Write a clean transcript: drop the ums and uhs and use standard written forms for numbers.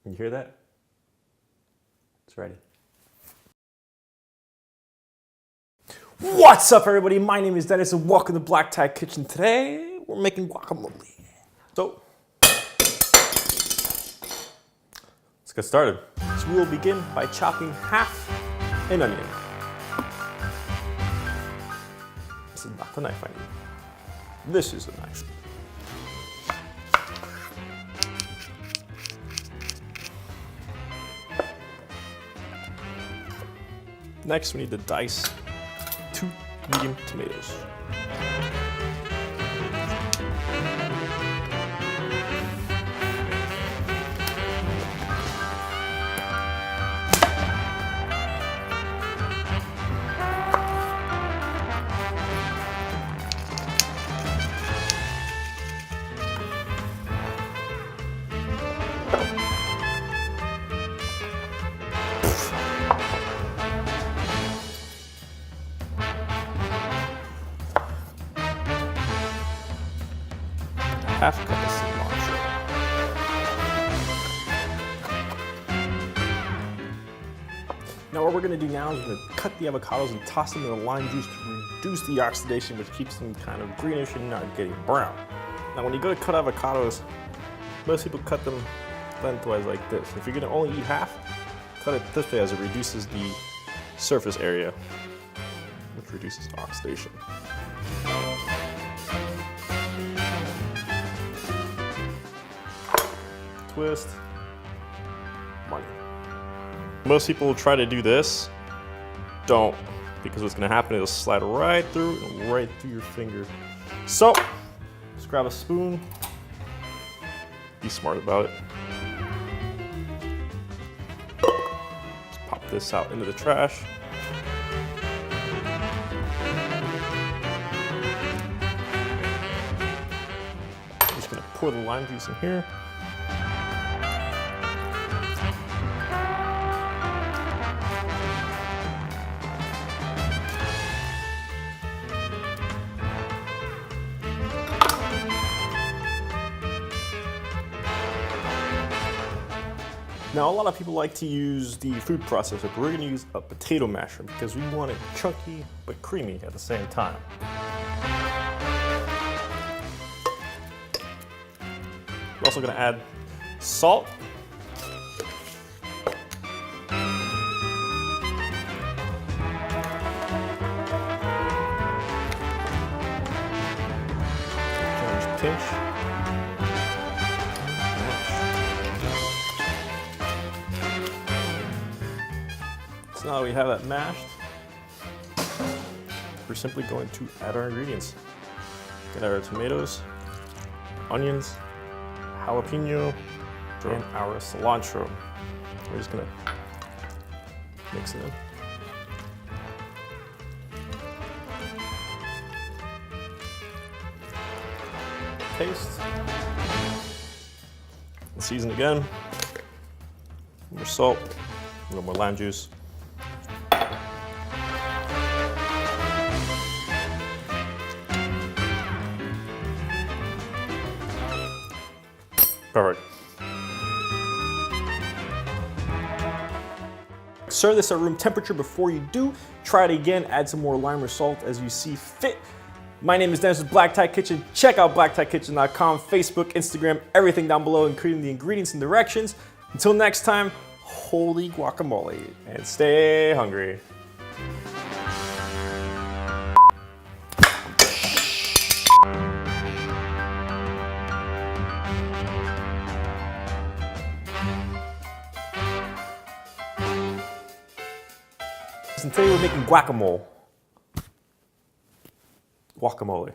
You hear that? It's ready. What's up, everybody? My name is Dennis and welcome to Black Tie Kitchen. Today, we're making guacamole. So, let's get started. So we will begin by chopping half an onion. This is not the knife I need. This is the knife. Next, we need to dice 2 medium tomatoes. Half cup of cilantro. Now what we're going to do now is we're going to cut the avocados and toss them in the lime juice to reduce the oxidation, which keeps them kind of greenish and not getting brown. Now when you go to cut avocados, most people cut them lengthwise like this. If you're going to only eat half, cut it this way as it reduces the surface area, which reduces oxidation. Twist, money. Most people will try to do this. Don't, because what's gonna happen is it'll slide right through your finger. So, just grab a spoon. Be smart about it. Just pop this out into the trash. I'm just gonna pour the lime juice in here. Now, a lot of people like to use the food processor, but we're going to use a potato masher because we want it chunky but creamy at the same time. We're also going to add salt. Just pinch. So now that we have that mashed, we're simply going to add our ingredients. Get our tomatoes, onions, jalapeno, and our cilantro. We're just gonna mix it in. Taste. And season again. More salt, a little more lime juice. Perfect. Serve this at room temperature before you do. Try it again, add some more lime or salt as you see fit. My name is Dennis with Black Tie Kitchen. Check out blacktiekitchen.com, Facebook, Instagram, everything down below, including the ingredients and directions. Until next time, holy guacamole and stay hungry. And today we're making guacamole. Guacamole.